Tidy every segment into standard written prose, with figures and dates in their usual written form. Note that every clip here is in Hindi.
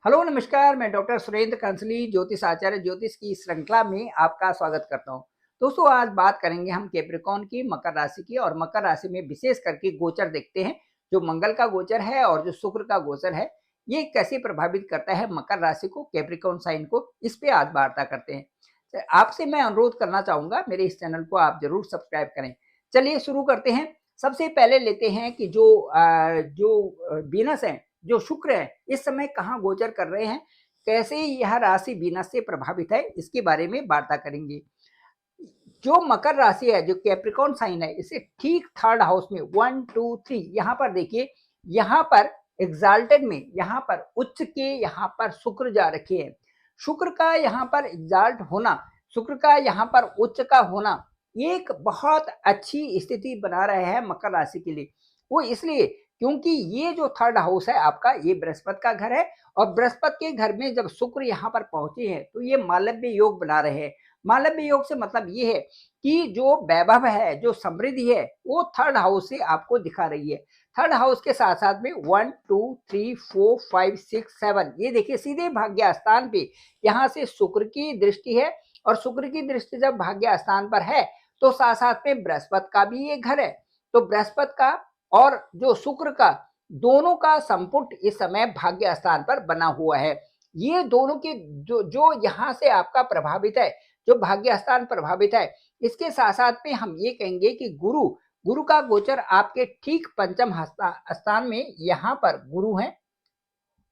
हेलो नमस्कार, मैं डॉक्टर सुरेंद्र कंसली ज्योतिष आचार्य ज्योतिष की श्रृंखला में आपका स्वागत करता हूं। दोस्तों, आज बात करेंगे हम कैप्रिकॉर्न की, मकर राशि की। और मकर राशि में विशेष करके गोचर देखते हैं। जो मंगल का गोचर है और जो शुक्र का गोचर है, ये कैसे प्रभावित करता है मकर राशि को, कैप्रिकॉर्न साइन को, इस पे आज वार्ता करते हैं। तो आपसे मैं अनुरोध करना चाहूंगा, मेरे इस चैनल को आप जरूर सब्सक्राइब करें। चलिए शुरू करते हैं। सबसे पहले लेते हैं कि जो वीनस है, जो शुक्र है, इस समय कहाँ गोचर कर रहे हैं, कैसे यह राशि वीनस से प्रभावित है, इसके बारे में वार्ता करेंगे। जो मकर राशि है, जो कैप्रिकॉर्न साइन है, इसे ठीक थर्ड हाउस में 1 2 3 यहाँ पर देखिए, यहाँ पर एग्जाल्टेड में, यहाँ पर उच्च के, यहाँ पर शुक्र जा रखे हैं। शुक्र का यहाँ पर एग्जाल्ट होना, शुक्र का यहाँ पर उच्च का होना, एक बहुत अच्छी स्थिति बना रहे हैं मकर राशि के लिए। वो इसलिए क्योंकि ये जो थर्ड हाउस है आपका, ये बृहस्पति का घर है। और बृहस्पति के घर में जब शुक्र यहाँ पर पहुंचे हैं, तो ये मालव्य योग बना रहे हैं। मालव्य योग से मतलब ये है कि जो वैभव है, जो समृद्धि है, वो थर्ड हाउस से आपको दिखा रही है। थर्ड हाउस के साथ साथ में 1 2 3 4 5 6 7, ये देखिए सीधे भाग्य स्थान पे यहाँ से शुक्र की दृष्टि है। और शुक्र की दृष्टि जब भाग्य स्थान पर है, तो साथ साथ में बृहस्पति का भी ये घर है। तो बृहस्पति का और जो शुक्र का, दोनों का संपुट इस समय भाग्य स्थान पर बना हुआ है। ये दोनों के जो जो यहाँ से आपका प्रभावित है, जो भाग्य स्थान प्रभावित है, इसके साथ साथ में हम ये कहेंगे कि गुरु गुरु का गोचर आपके ठीक पंचम स्थान में यहाँ पर गुरु है।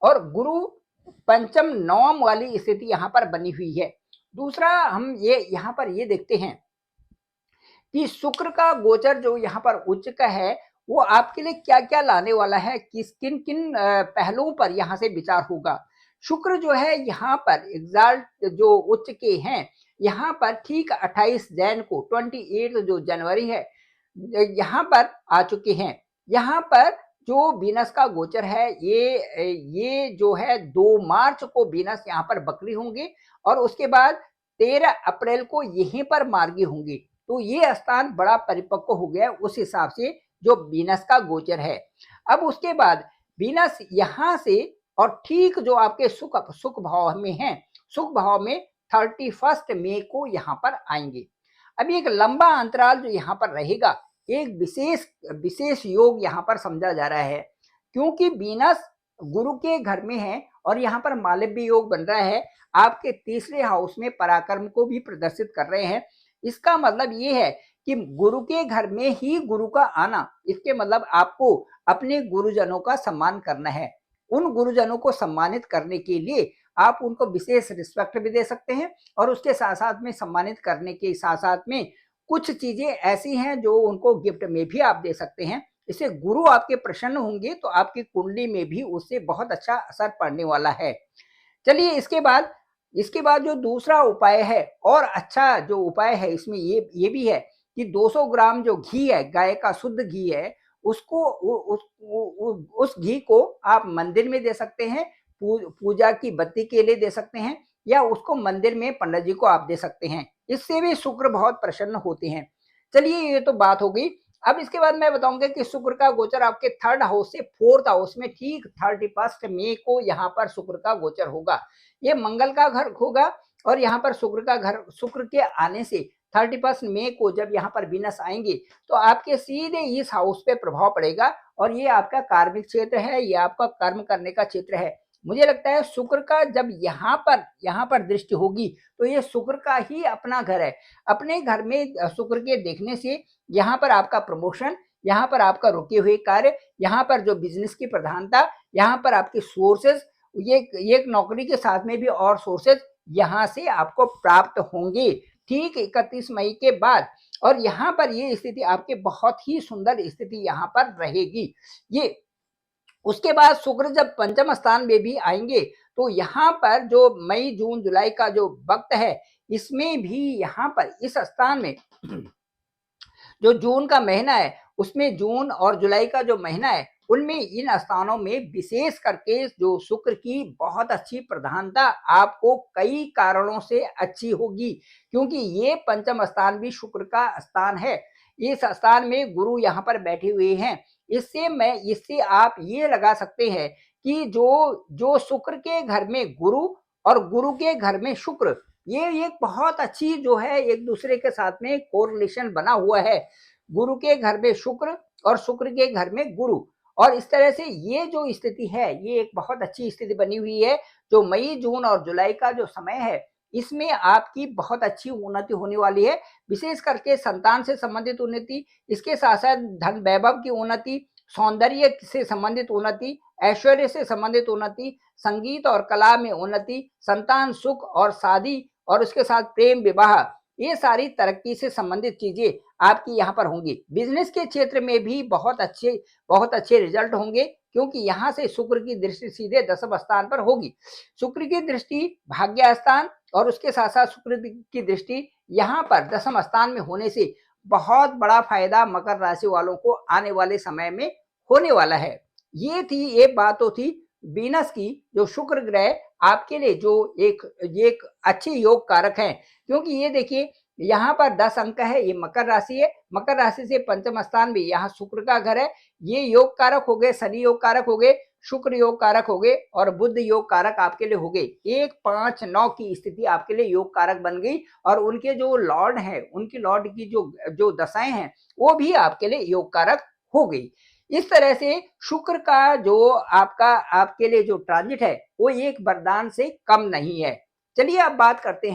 और गुरु पंचम नवम वाली स्थिति यहाँ पर बनी हुई है। दूसरा, हम ये यहाँ पर ये देखते हैं कि शुक्र का गोचर जो यहाँ पर उच्च का है, वो आपके लिए क्या क्या लाने वाला है, किन किन पहलुओं पर यहाँ से विचार होगा। शुक्र जो है यहाँ पर एग्जाल्ट जो उच्च के हैं, यहाँ पर ठीक 28 जैन को, 28 जो जनवरी है, यहाँ पर आ चुके हैं। यहाँ पर जो वीनस का गोचर है, ये जो है 2 मार्च को वीनस यहाँ पर बकरी होंगे। और उसके बाद 13 अप्रैल को यहीं पर मार्गी होंगे। तो ये स्थान बड़ा परिपक्व हो गया उस हिसाब से जो वीनस का गोचर है। अब उसके बाद वीनस यहाँ से, और ठीक जो आपके सुख भाव में है, सुख भाव में 31 मई को यहाँ पर आएंगे। अभी एक लंबा अंतराल जो यहाँ पर रहेगा, एक विशेष विशेष योग यहाँ पर समझा जा रहा है। क्योंकि वीनस गुरु के घर में है और यहाँ पर मालव्य योग बन रहा है, आपके तीसरे हाउस में पराक्रम को भी प्रदर्शित कर रहे हैं। इसका मतलब ये है कि गुरु के घर में ही गुरु का आना, इसके मतलब आपको अपने गुरुजनों का सम्मान करना है। उन गुरुजनों को सम्मानित करने के लिए आप उनको विशेष रिस्पेक्ट भी दे सकते हैं। और उसके साथ साथ में सम्मानित करने के साथ साथ में कुछ चीजें ऐसी हैं जो उनको गिफ्ट में भी आप दे सकते हैं। इससे गुरु आपके प्रसन्न होंगे, तो आपकी कुंडली में भी उससे बहुत अच्छा असर पड़ने वाला है। चलिए इसके बाद जो दूसरा उपाय है, और अच्छा जो उपाय है, इसमें ये भी है कि 200 ग्राम जो घी है, गाय का शुद्ध घी है, उसको उस घी को आप मंदिर में दे सकते हैं, पूजा की बत्ती के लिए दे सकते हैं, या उसको मंदिर में पंडित जी को आप दे सकते हैं। इससे भी शुक्र बहुत प्रसन्न होते हैं। चलिए, ये तो बात हो गई। अब इसके बाद मैं बताऊंगा कि शुक्र का गोचर आपके थर्ड हाउस से फोर्थ हाउस में ठीक 31 मई को यहाँ पर शुक्र का गोचर होगा। ये मंगल का घर होगा। और यहाँ पर शुक्र का घर, शुक्र के आने से 31 मई को जब यहाँ पर वीनस आएंगे, तो आपके सीधे इस हाउस पे प्रभाव पड़ेगा। और ये आपका कार्मिक क्षेत्र है, ये आपका कर्म करने का क्षेत्र है। मुझे लगता है शुक्र का जब यहाँ पर दृष्टि होगी, तो ये शुक्र का ही अपना घर है। अपने घर में शुक्र के देखने से यहाँ पर आपका प्रमोशन, यहाँ पर आपका रुके हुए कार्य, यहाँ पर जो बिजनेस की प्रधानता, यहाँ पर आपके सोर्सेज, ये नौकरी के साथ में भी और सोर्सेज यहाँ से आपको प्राप्त होंगे ठीक 31 मई के बाद। और यहाँ पर ये स्थिति आपके बहुत ही सुंदर स्थिति यहाँ पर रहेगी। ये उसके बाद शुक्र जब पंचम स्थान में भी आएंगे, तो यहाँ पर जो मई जून जुलाई का जो वक्त है, इसमें भी यहाँ पर इस स्थान में जो जून का महीना है, उसमें जून और जुलाई का जो महीना है, उनमें इन स्थानों में विशेष करके जो शुक्र की बहुत अच्छी प्रधानता आपको कई कारणों से अच्छी होगी। क्योंकि ये पंचम स्थान भी शुक्र का स्थान है। इस स्थान में गुरु यहाँ पर बैठे हुए हैं। इससे आप ये लगा सकते हैं कि जो शुक्र के घर में गुरु और गुरु के घर में शुक्र, ये एक बहुत अच्छी जो है एक दूसरे के साथ में कोरिलेशन बना हुआ है। गुरु के घर में शुक्र और शुक्र के घर में गुरु, और इस तरह से ये जो स्थिति है ये एक बहुत अच्छी स्थिति बनी हुई है। जो मई, जून और जुलाई का जो समय है इसमें आपकी बहुत अच्छी उन्नति होने वाली है, विशेष करके संतान से संबंधित उन्नति, इसके साथ साथ धन वैभव की उन्नति, सौंदर्य से संबंधित उन्नति, ऐश्वर्य से संबंधित उन्नति, संगीत और कला में उन्नति, संतान सुख और शादी और उसके साथ प्रेम विवाह, ये सारी तरक्की से संबंधित चीजें आपकी यहाँ पर होंगी। बिजनेस के क्षेत्र में भी बहुत अच्छे रिजल्ट होंगे, क्योंकि यहाँ से शुक्र की दृष्टि सीधे दशम स्थान पर होगी। शुक्र की दृष्टि भाग्य स्थान और उसके साथ साथ शुक्र की दृष्टि यहाँ पर दशम स्थान में होने से बहुत बड़ा फायदा मकर राशि वालों को आने वाले समय में होने वाला है। ये बात तो थी वीनस की, जो शुक्र ग्रह आपके लिए जो एक अच्छे योग कारक है, क्योंकि ये देखिए यहाँ पर 10 अंक है, ये मकर राशि है, मकर राशि से पंचम स्थान भी यहाँ शुक्र का घर है, ये योग कारक हो गए, शनि योग कारक हो गए, शुक्र योग कारक हो गए और बुध योग कारक आपके लिए हो गए। 1, 5, 9 की स्थिति आपके लिए योग कारक बन गई, और उनके जो लॉर्ड हैं, उनकी लॉर्ड की जो दशाएं हैं वो भी आपके लिए योग कारक हो गई। इस तरह से शुक्र का जो आपके लिए जो ट्रांजिट है वो एक वरदान से कम नहीं है। चलिए अब बात करते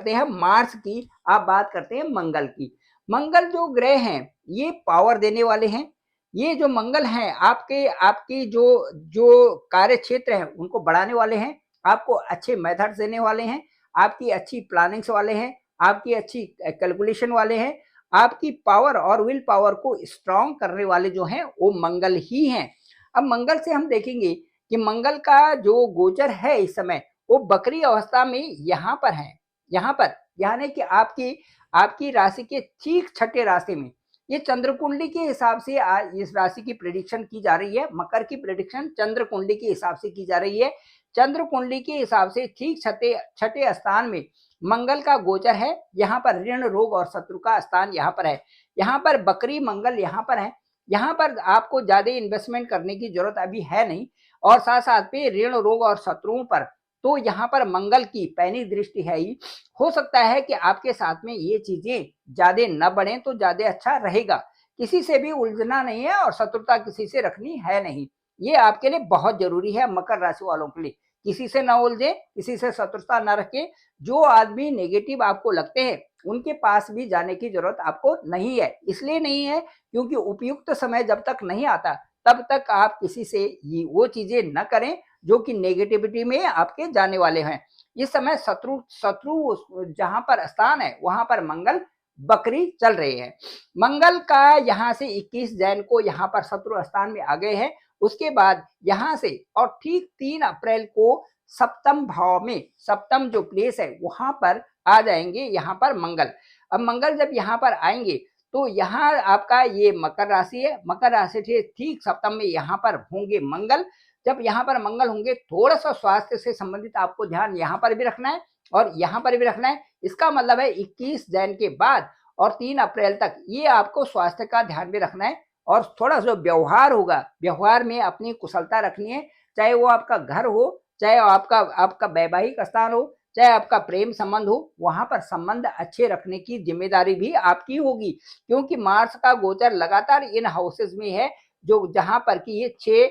हैं मार्स की, आप बात करते हैं मंगल की। मंगल जो ग्रह हैं ये पावर देने वाले हैं। ये जो मंगल हैं आपकी जो कार्य क्षेत्र है उनको बढ़ाने वाले हैं, आपको अच्छे मेथड्स देने वाले हैं, आपकी अच्छी प्लानिंग्स वाले हैं, आपकी अच्छी कैलकुलेशन वाले हैं, आपकी पावर और विल पावर को स्ट्रांग करने वाले जो हैं वो मंगल ही हैं। अब मंगल से हम देखेंगे कि मंगल का जो गोचर है इस समय वो बकरी अवस्था में यहाँ पर है, यहाँ पर यानी कि आपकी राशि के ठीक छठे राशि में। ये चंद्र कुंडली के हिसाब से इस राशि की प्रेडिक्शन की जा रही है। मकर की प्रेडिक्शन चंद्र कुंडली के हिसाब से की जा रही है। चंद्र कुंडली के हिसाब से ठीक छठे स्थान में मंगल का गोचर है। यहाँ पर ऋण, रोग और शत्रु का स्थान यहाँ पर है। यहाँ पर बकरी मंगल यहाँ पर है। यहाँ पर आपको ज्यादा इन्वेस्टमेंट करने की जरूरत अभी है नहीं, और साथ साथ पे ऋण, रोग और शत्रुओं पर तो यहाँ पर मंगल की पैनी दृष्टि है ही। हो सकता है कि आपके साथ में ये चीजें ज्यादा न बढ़े तो ज्यादा अच्छा रहेगा। किसी से भी उलझना नहीं है और शत्रुता किसी से रखनी है नहीं, ये आपके लिए बहुत जरूरी है मकर राशि वालों के लिए। किसी से न उलझे, किसी से शत्रुता न रखे। जो आदमी नेगेटिव आपको लगते हैं उनके पास भी जाने की जरूरत आपको नहीं है। इसलिए नहीं है क्योंकि उपयुक्त समय जब तक नहीं आता तब तक आप किसी से वो चीजें न करें जो कि नेगेटिविटी में आपके जाने वाले हैं। इस समय शत्रु जहां पर स्थान है वहां पर मंगल बकरी चल रहे हैं। मंगल का यहाँ से 21 जैन को यहाँ पर शत्रु स्थान में आ गए हैं। उसके बाद यहाँ से और ठीक 3 अप्रैल को सप्तम भाव में, सप्तम जो प्लेस है वहां पर आ जाएंगे यहाँ पर मंगल। अब मंगल जब यहाँ पर आएंगे तो यहाँ आपका ये मकर राशि है, मकर राशि से ठीक सप्तम में यहाँ पर होंगे मंगल। जब यहाँ पर मंगल होंगे थोड़ा सा स्वास्थ्य से संबंधित आपको ध्यान यहाँ पर भी रखना है और यहाँ पर भी रखना है। इसका मतलब है 21 जैन के बाद और 3 अप्रैल तक ये आपको स्वास्थ्य का ध्यान भी रखना है। और थोड़ा जो व्यवहार होगा, व्यवहार में अपनी कुशलता रखनी है, चाहे वो आपका घर हो, चाहे आपका वैवाहिक स्थान हो, चाहे आपका प्रेम संबंध हो, वहां पर संबंध अच्छे रखने की जिम्मेदारी भी आपकी होगी। क्योंकि मार्स का गोचर लगातार इन हाउसेस में है जो जहां पर कि ये 6,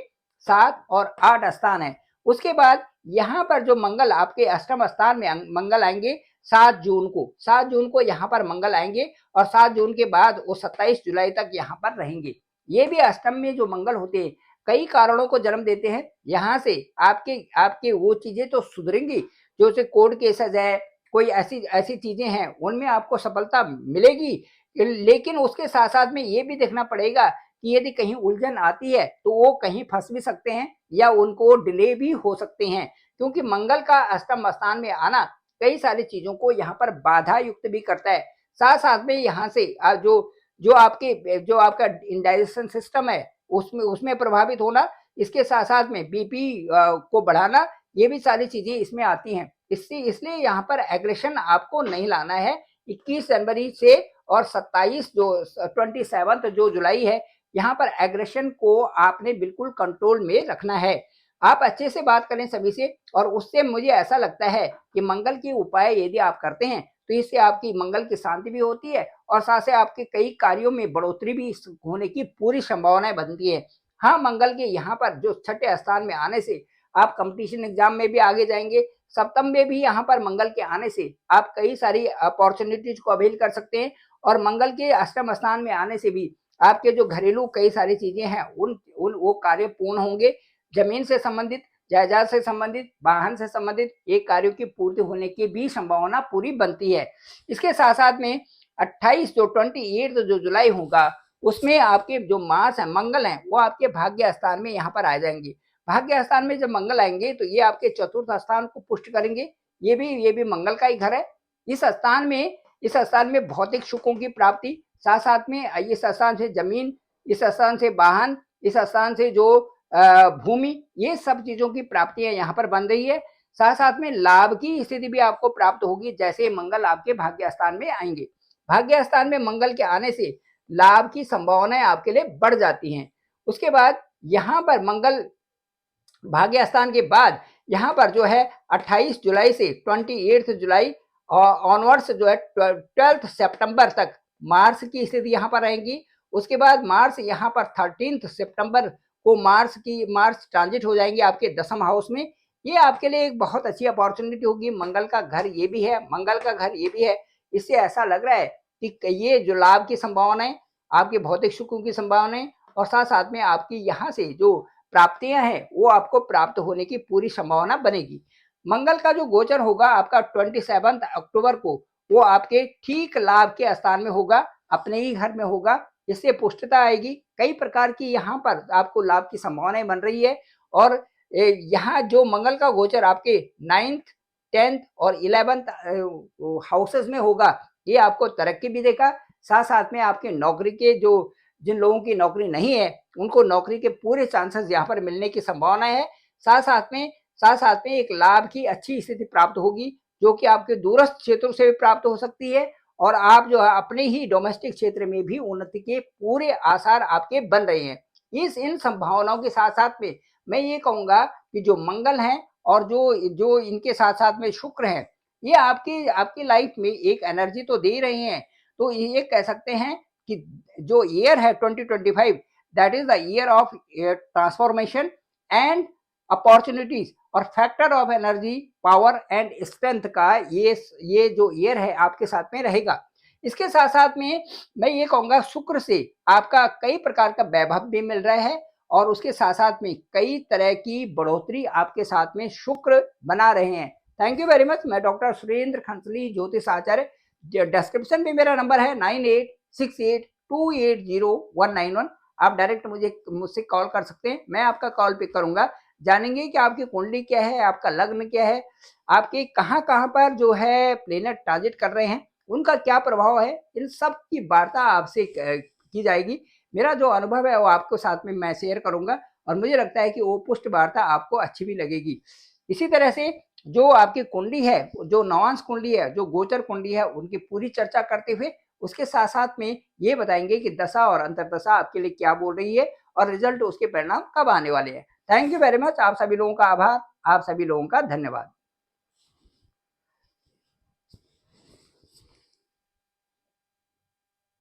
7 और 8 स्थान है। उसके बाद यहाँ पर जो मंगल आपके अष्टम स्थान में मंगल आएंगे 7 जून को यहाँ पर मंगल आएंगे और 7 जून के बाद वो 27 जुलाई तक यहाँ पर रहेंगे। ये भी अष्टम में जो मंगल होते हैं कई कारणों को जन्म देते हैं। यहाँ से आपके वो चीजें तो सुधरेंगी जो से कोर्ट केसेस है, कोई ऐसी चीजें हैं उनमें आपको सफलता मिलेगी। लेकिन उसके साथ साथ में ये भी देखना पड़ेगा कि यदि कहीं उलझन आती है तो वो कहीं फंस भी सकते हैं या उनको डिले भी हो सकते हैं, क्योंकि मंगल का अष्टम स्थान में आना कई सारी चीजों को यहाँ पर बाधा युक्त भी करता है। साथ साथ में यहाँ से जो आपका इंडाइजेशन सिस्टम है उसमें प्रभावित होना, इसके साथ साथ में बीपी को बढ़ाना, ये भी सारी चीजें इसमें आती हैं। इसलिए यहाँ पर एग्रेशन आपको नहीं लाना है। 21 जनवरी से और 27 जो 27 जो जुलाई है यहाँ पर एग्रेशन को आपने बिल्कुल कंट्रोल में रखना है। आप अच्छे से बात करें सभी से, और उससे मुझे ऐसा लगता है कि मंगल के उपाय यदि आप करते हैं तो इससे आपकी मंगल की शांति भी होती है और साथ से आपके कई कार्यों में बढ़ोतरी भी होने की पूरी संभावनाएं बनती है। हाँ, मंगल के यहाँ पर जो छठे स्थान में आने से आप कंपटीशन एग्जाम में भी आगे जाएंगे। सप्तम में भी यहाँ पर मंगल के आने से आप कई सारी अपॉर्चुनिटीज को अवेल कर सकते हैं, और मंगल के अष्टम स्थान में आने से भी आपके जो घरेलू कई सारी चीजें हैं उन उन वो कार्य पूर्ण होंगे। जमीन से संबंधित, जायदाद से संबंधित, वाहन से संबंधित एक कार्यों की पूर्ति होने की भी संभावना पूरी बनती है। इसके साथ साथ में 28 जो 28 जो जुलाई होगा उसमें आपके जो मार्स है, मंगल है, वो आपके भाग्य स्थान में यहाँ पर आ जाएंगे। भाग्य स्थान में जब मंगल आएंगे तो ये आपके चतुर्थ स्थान को पुष्ट करेंगे। ये भी मंगल का ही घर है। इस स्थान में भौतिक सुखों की प्राप्ति, साथ साथ में इस स्थान से जमीन, इस स्थान से वाहन, इस स्थान से जो भूमि, ये सब चीजों की प्राप्तियां यहाँ पर बन रही है। साथ साथ में लाभ की स्थिति भी आपको प्राप्त होगी जैसे मंगल आपके भाग्य स्थान में आएंगे। भाग्य स्थान में मंगल के आने से लाभ की संभावनाएं आपके लिए बढ़ जाती हैं। उसके बाद यहाँ पर मंगल भाग्य स्थान के बाद यहाँ पर जो है 28 जुलाई से 28 जुलाई ऑनवर्ड्स जो है 12 सितंबर तक मार्स की स्थिति यहाँ पर रहेगी। उसके बाद मार्स यहाँ पर 13 सितंबर को मार्स ट्रांजिट हो जाएंगे आपके 10वें हाउस में। ये आपके लिए एक बहुत अच्छी अपॉर्चुनिटी होगी। मंगल का घर ये भी है, मंगल का घर ये भी है। इससे ऐसा लग रहा है कि ये जो लाभ की संभावनाएं, आपके भौतिक सुखों की संभावनाएं, और साथ साथ में आपकी यहाँ से जो प्राप्तियां हैं वो आपको प्राप्त होने की पूरी संभावना बनेगी। मंगल का जो गोचर होगा आपका 27 अक्टूबर को, वो आपके ठीक लाभ के स्थान में होगा, अपने ही घर में होगा। इससे पुष्टता आएगी। कई प्रकार की यहाँ पर आपको लाभ की संभावनाएं बन रही है। और यहाँ जो मंगल का गोचर आपके 9th 10th और 11th हाउसेस में होगा, ये आपको तरक्की भी देगा। साथ साथ में आपके नौकरी के जो जिन लोगों की नौकरी नहीं है उनको नौकरी के पूरे चांसेस यहाँ पर मिलने की संभावना है। साथ साथ में एक लाभ की अच्छी स्थिति प्राप्त होगी जो कि आपके दूरस्थ क्षेत्रों से भी प्राप्त हो सकती है, और आप जो है अपने ही डोमेस्टिक क्षेत्र में भी उन्नति के पूरे आसार आपके बन रहे हैं। इन संभावनाओं के साथ साथ में मैं ये कहूंगा कि जो मंगल है और जो जो इनके साथ साथ में शुक्र है, ये आपकी लाइफ में एक एनर्जी तो दे रहे हैं। तो ये कह सकते हैं कि जो ईयर है 2025, that is the year of transformation and opportunities और factor of energy, power and strength का ये जो ईयर है आपके साथ में रहेगा। इसके साथ साथ में मैं ये कहूंगा शुक्र से आपका कई प्रकार का वैभव भी मिल रहा है, और उसके साथ साथ में कई तरह की बढ़ोतरी आपके साथ में शुक्र बना रहे हैं। Thank you very much. मैं डॉक्टर सुरेंद्र खंसली, ज्योतिष आचार्य। डिस्क्रिप्शन में मेरा नंबर है 9868280191। आप डायरेक्ट मुझसे कॉल कर सकते हैं, मैं आपका कॉल पिक करूंगा। जानेंगे कि आपकी कुंडली क्या है, आपका लग्न क्या है, आपके कहाँ कहाँ पर जो है प्लेनेट ट्रांजिट कर रहे हैं, उनका क्या प्रभाव है, इन सब की वार्ता आपसे की जाएगी। मेरा जो अनुभव है वो आपको साथ में मैं शेयर करूंगा, और मुझे लगता है कि वो पुष्ट वार्ता आपको अच्छी भी लगेगी। इसी तरह से जो आपकी कुंडली है, जो नवांश कुंडली है, जो गोचर कुंडली है, उनकी पूरी चर्चा करते हुए उसके साथ साथ में ये बताएंगे कि दशा और अंतर्दशा आपके लिए क्या बोल रही है और रिजल्ट उसके परिणाम कब आने वाले हैं। Thank you very much. आप सभी लोगों का आभार, आप सभी लोगों का धन्यवाद।